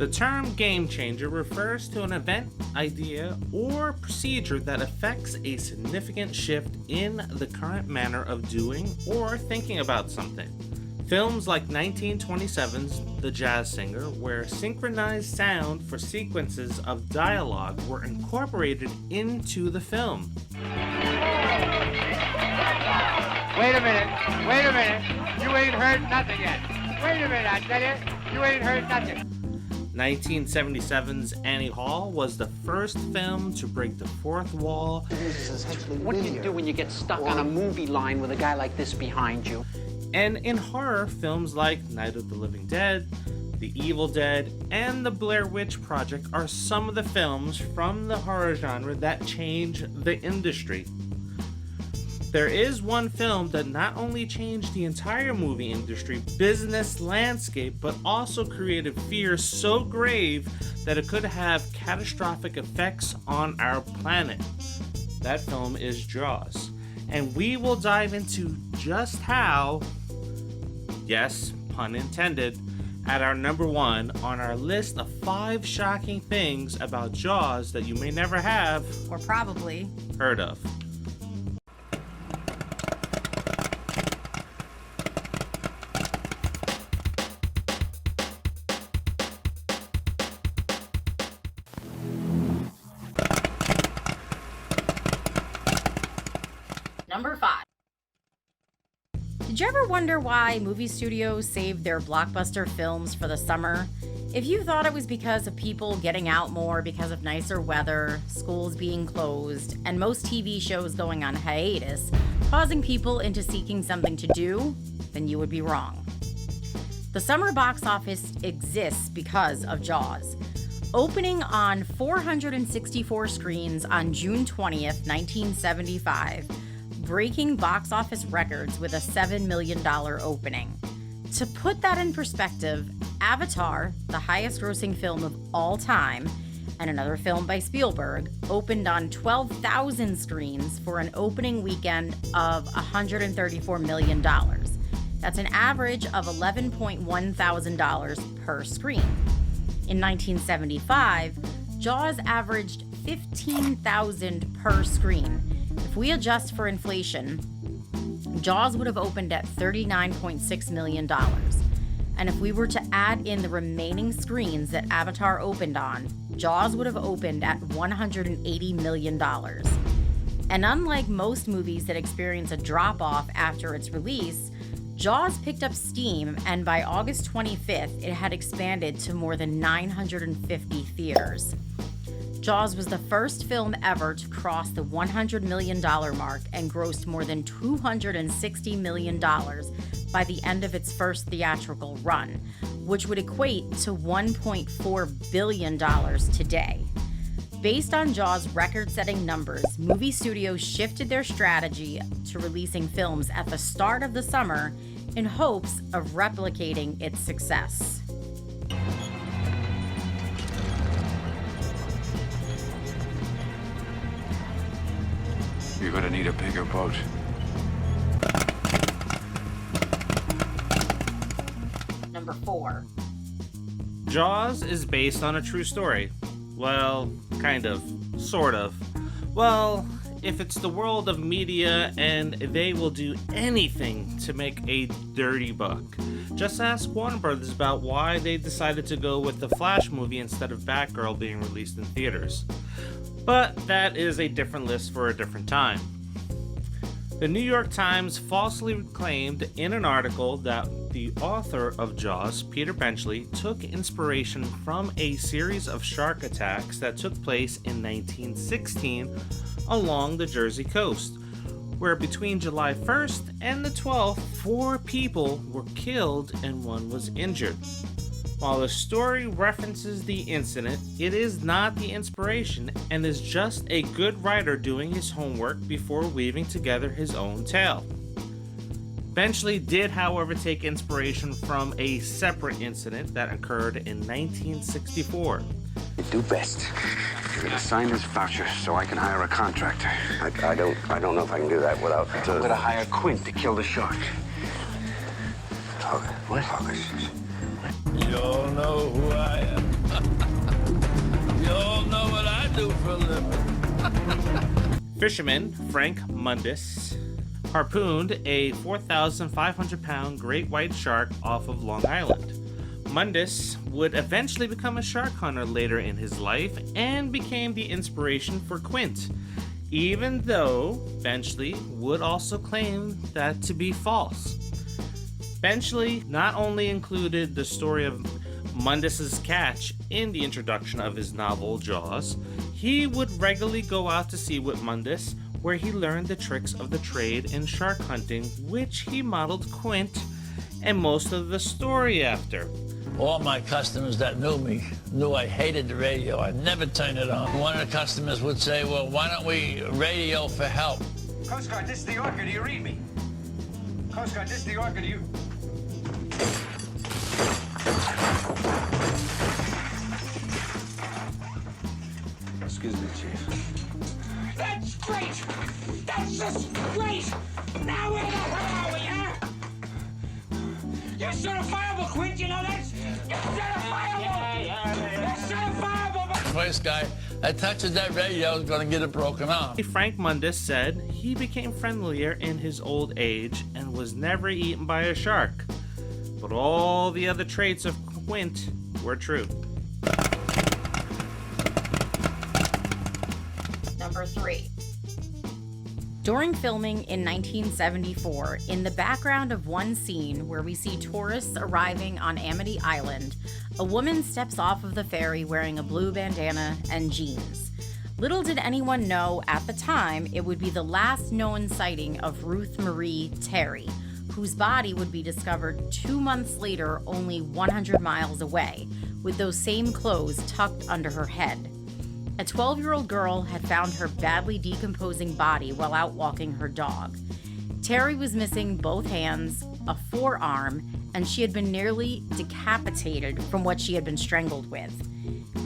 The term game changer refers to an event, idea, or procedure that affects a significant shift in the current manner of doing or thinking about something. Films like 1927's The Jazz Singer, where synchronized sound for sequences of dialogue were incorporated into the film. Wait a minute. You ain't heard nothing yet. Wait a minute, I tell you. You ain't heard nothing. 1977's Annie Hall was the first film to break the fourth wall. What do you do when you get stuck on a movie line with a guy like this behind you? And in horror, films like Night of the Living Dead, The Evil Dead, and The Blair Witch Project are some of the films from the horror genre that changed the industry. There is one film that not only changed the entire movie industry business landscape, but also created fear so grave that it could have catastrophic effects on our planet. That film is Jaws. And we will dive into just how, yes, pun intended, at our number one on our list of 5 shocking things about Jaws that you may never have, or probably, heard of. Number 5. Did you ever wonder why movie studios saved their blockbuster films for the summer? If you thought it was because of people getting out more because of nicer weather, schools being closed, and most TV shows going on hiatus, causing people into seeking something to do, then you would be wrong. The summer box office exists because of Jaws. Opening on 464 screens on June 20th, 1975, breaking box office records with a $7 million opening. To put that in perspective, Avatar, the highest grossing film of all time, and another film by Spielberg, opened on 12,000 screens for an opening weekend of $134 million. That's an average of $11,100 per screen. In 1975, Jaws averaged $15,000 per screen. If we adjust for inflation, Jaws would have opened at $39.6 million. And if we were to add in the remaining screens that Avatar opened on, Jaws would have opened at $180 million. And unlike most movies that experience a drop-off after its release, Jaws picked up steam, and by August 25th, it had expanded to more than 950 theaters. Jaws was the first film ever to cross the $100 million mark and grossed more than $260 million by the end of its first theatrical run, which would equate to $1.4 billion today. Based on Jaws' record-setting numbers, movie studios shifted their strategy to releasing films at the start of the summer in hopes of replicating its success. You're gonna need a bigger boat. Number 4. Jaws is based on a true story. Well, kind of. Sort of. Well, if it's the world of media and they will do anything to make a dirty buck. Just ask Warner Brothers about why they decided to go with the Flash movie instead of Batgirl being released in theaters. But that is a different list for a different time. The New York Times falsely claimed in an article that the author of Jaws, Peter Benchley, took inspiration from a series of shark attacks that took place in 1916 along the Jersey coast, where between July 1st and the 12th, 4 people were killed and 1 was injured. While the story references the incident, it is not the inspiration and is just a good writer doing his homework before weaving together his own tale. Benchley did, however, take inspiration from a separate incident that occurred in 1964. You do best. You're gonna sign this voucher so I can hire a contractor. I don't know if I can do that without... I'm gonna hire Quint to kill the shark. What? What? August. You all know who I am. You all know what I do for a living. Fisherman Frank Mundus harpooned a 4,500-pound great white shark off of Long Island. Mundus would eventually become a shark hunter later in his life and became the inspiration for Quint, even though Benchley would also claim that to be false. Benchley not only included the story of Mundus's catch in the introduction of his novel Jaws, he would regularly go out to sea with Mundus, where he learned the tricks of the trade in shark hunting, which he modeled Quint and most of the story after. All my customers that knew me knew I hated the radio. I never turned it on. One of the customers would say, well, why don't we radio for help? Coast Guard, this is the Orca. Do you read me? Coast Guard, this is the Orca. Do you... Excuse me, Chief. That's great! That's just great! Now where the hell are we, huh? You're certifiable, Quint, you know that? You're certifiable! You're certifiable! First guy that touches that radio is going to get it broken off. Frank Mundus said he became friendlier in his old age and was never eaten by a shark. But all the other traits of Quint were true. Number 3. During filming in 1974, in the background of one scene where we see tourists arriving on Amity Island, a woman steps off of the ferry wearing a blue bandana and jeans. Little did anyone know at the time it would be the last known sighting of Ruth Marie Terry, whose body would be discovered 2 months later only 100 miles away, with those same clothes tucked under her head. A 12-year-old girl had found her badly decomposing body while out walking her dog. Terry was missing both hands, a forearm, and she had been nearly decapitated from what she had been strangled with.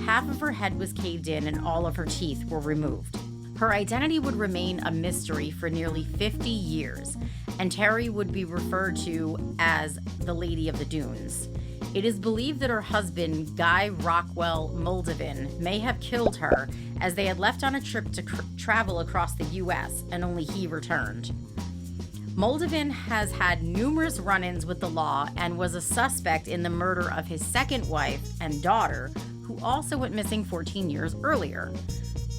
Half of her head was caved in and all of her teeth were removed. Her identity would remain a mystery for nearly 50 years, and Terry would be referred to as the Lady of the Dunes. It is believed that her husband, Guy Rockwell Moldavin, may have killed her as they had left on a trip to travel across the U.S. and only he returned. Moldavin has had numerous run-ins with the law and was a suspect in the murder of his second wife and daughter, who also went missing 14 years earlier.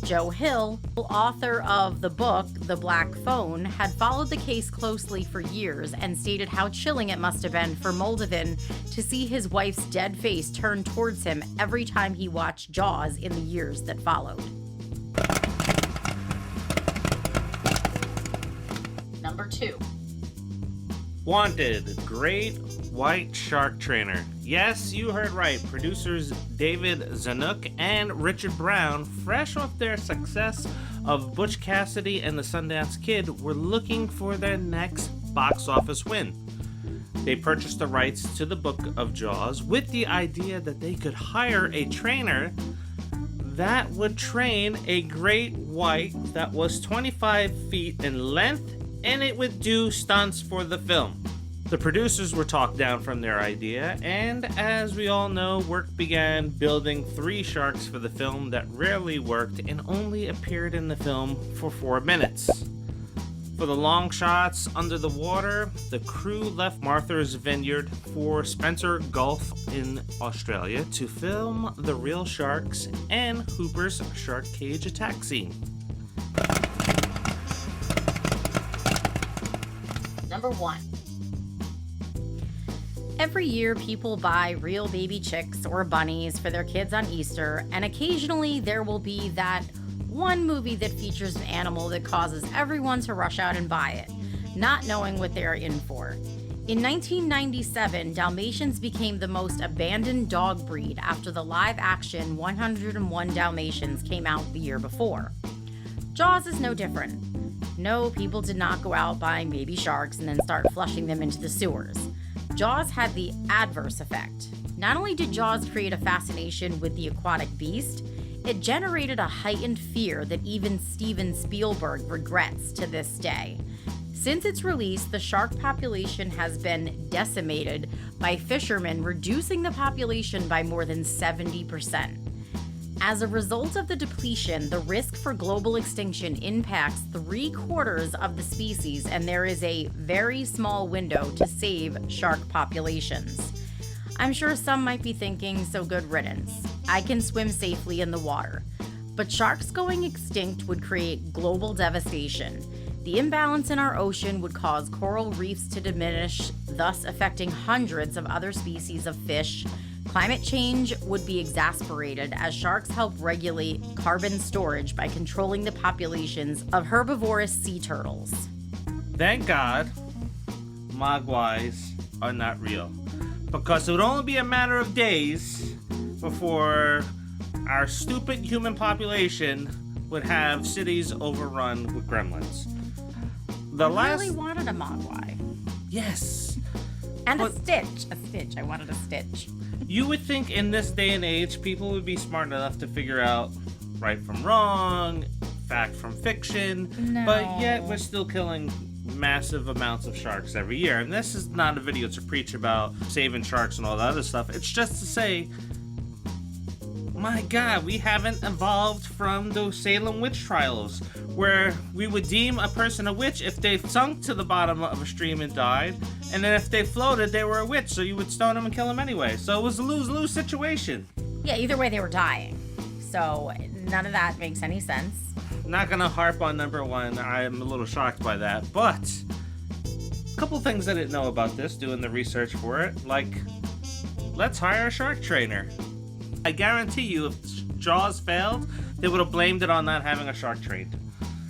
Joe Hill, author of the book The Black Phone, had followed the case closely for years and stated how chilling it must have been for Moldavin to see his wife's dead face turn towards him every time he watched Jaws in the years that followed. Number 2. Wanted, great white shark trainer. Yes, you heard right. Producers David Zanuck and Richard Brown, fresh off their success of Butch Cassidy and the Sundance Kid, were looking for their next box office win. They purchased the rights to the book of Jaws with the idea that they could hire a trainer that would train a great white that was 25 feet in length, and it would do stunts for the film. The producers were talked down from their idea, and as we all know, work began building 3 sharks for the film that rarely worked and only appeared in the film for 4 minutes. For the long shots under the water, the crew left Martha's Vineyard for Spencer Gulf in Australia to film the real sharks and Hooper's shark cage attack scene. Number 1. Every year, people buy real baby chicks or bunnies for their kids on Easter, and occasionally there will be that one movie that features an animal that causes everyone to rush out and buy it, not knowing what they are in for. In 1997, Dalmatians became the most abandoned dog breed after the live-action 101 Dalmatians came out the year before. Jaws is no different. No, people did not go out buying baby sharks and then start flushing them into the sewers. Jaws had the adverse effect. Not only did Jaws create a fascination with the aquatic beast, it generated a heightened fear that even Steven Spielberg regrets to this day. Since its release, the shark population has been decimated by fishermen, reducing the population by more than 70%. As a result of the depletion, the risk for global extinction impacts 3/4 of the species, and there is a very small window to save shark populations. I'm sure some might be thinking, so good riddance. I can swim safely in the water. But sharks going extinct would create global devastation. The imbalance in our ocean would cause coral reefs to diminish, thus affecting hundreds of other species of fish. Climate change would be exacerbated as sharks help regulate carbon storage by controlling the populations of herbivorous sea turtles. Thank God mogwais are not real, because it would only be a matter of days before our stupid human population would have cities overrun with gremlins. I really wanted a mogwai. Yes. And a stitch. I wanted a stitch. You would think in this day and age, people would be smart enough to figure out right from wrong, fact from fiction, but yet we're still killing massive amounts of sharks every year. And this is not a video to preach about saving sharks and all that other stuff. It's just to say, my God, we haven't evolved from those Salem witch trials where we would deem a person a witch if they sunk to the bottom of a stream and died, and then if they floated, they were a witch, so you would stone them and kill them anyway. So it was a lose-lose situation. Yeah, either way they were dying. So none of that makes any sense. Not gonna harp on number one. I'm a little shocked by that, but a couple things I didn't know about this, doing the research for it, like, let's hire a shark trainer. I guarantee you, if Jaws failed, they would have blamed it on not having a shark trained.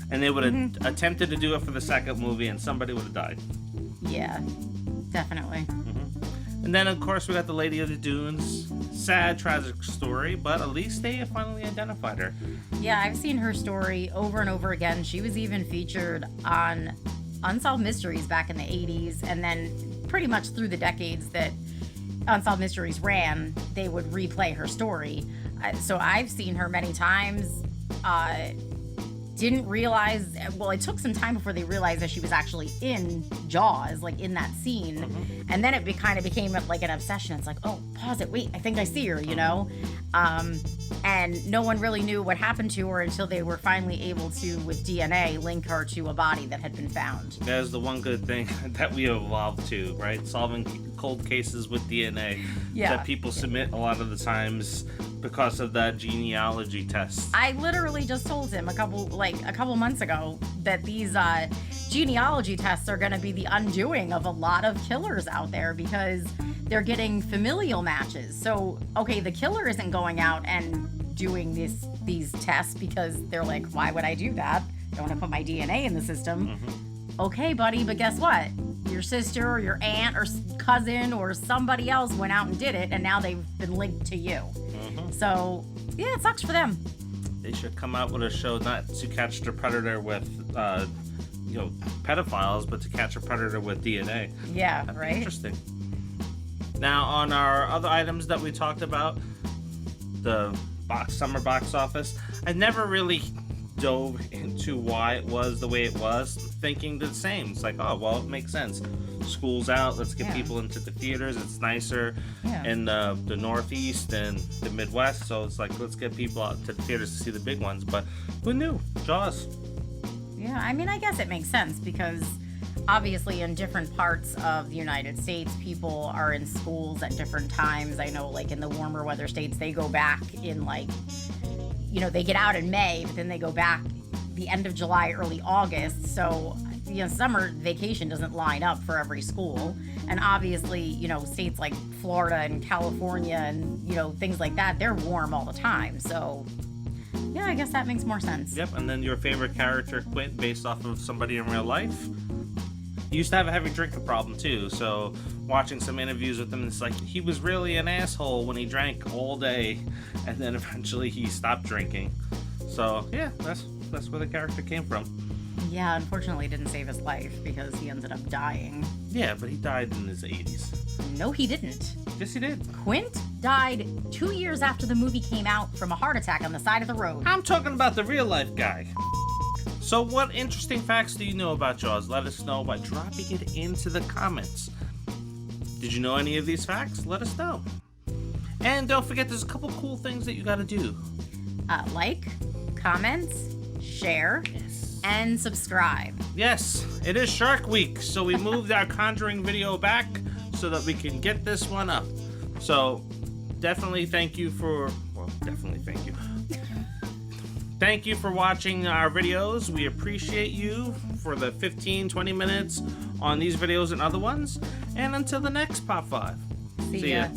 And they would have attempted to do it for the second movie, and somebody would have died. Yeah, definitely. And then, of course, we got the Lady of the Dunes. Sad, tragic story, but at least they finally identified her. Yeah, I've seen her story over and over again. She was even featured on Unsolved Mysteries back in the 80s, and then pretty much through the decades that Unsolved Mysteries ran, they would replay her story. So I've seen her many times. Didn't realize, well, it took some time before they realized that she was actually in Jaws, like in that scene. And then it kind of became like an obsession. It's like, oh, pause it, wait, I think I see her, you know? And no one really knew what happened to her until they were finally able to, with DNA, link her to a body that had been found. That is the one good thing that we evolved to, right? Solving cold cases with DNA that people submit a lot of the times because of that genealogy test. I literally just told him a couple months ago that these genealogy tests are going to be the undoing of a lot of killers out there because they're getting familial matches. So, okay, the killer isn't going out and doing these tests because they're like, why would I do that? I don't want to put my DNA in the system. Okay, buddy, but guess what? Your sister or your aunt or cousin or somebody else went out and did it, and now they've been linked to you. So, yeah, it sucks for them. They should come out with a show not to catch the predator with, pedophiles, but to catch a predator with DNA. Yeah, That'd be right? Interesting. Now, on our other items that we talked about, the summer box office, I never really dove into why it was the way it was, thinking the same. It's like, oh, well, it makes sense. School's out, let's get people into the theaters. It's nicer in the Northeast and the Midwest, so it's like, let's get people out to the theaters to see the big ones. But who knew? Jaws. Yeah, I mean, I guess it makes sense because obviously in different parts of the United States, people are in schools at different times. I know, like, in the warmer weather states, they go back in, like, they get out in May, but then they go back the end of July, early August. So, summer vacation doesn't line up for every school. And obviously, states like Florida and California and, things like that, they're warm all the time. So, yeah, I guess that makes more sense. Yep, and then your favorite character, Quint, based off of somebody in real life. He used to have a heavy drinking problem, too. So, watching some interviews with him, it's like he was really an asshole when he drank all day. And then eventually he stopped drinking. So, yeah, that's where the character came from. Yeah, unfortunately, it didn't save his life because he ended up dying. Yeah, but he died in his 80s. No, he didn't. Yes, he did. Quint died 2 years after the movie came out from a heart attack on the side of the road. I'm talking about the real life guy. So what interesting facts do you know about Jaws? Let us know by dropping it into the comments. Did you know any of these facts? Let us know. And don't forget, there's a couple cool things that you gotta do. Like, comments, share, and subscribe. Yes, it is Shark Week, so we moved our Conjuring video back so that we can get this one up. So definitely thank you for, thank you. Thank you for watching our videos. We appreciate you for the 15-20 minutes on these videos and other ones. And until the next Pop 5. See ya.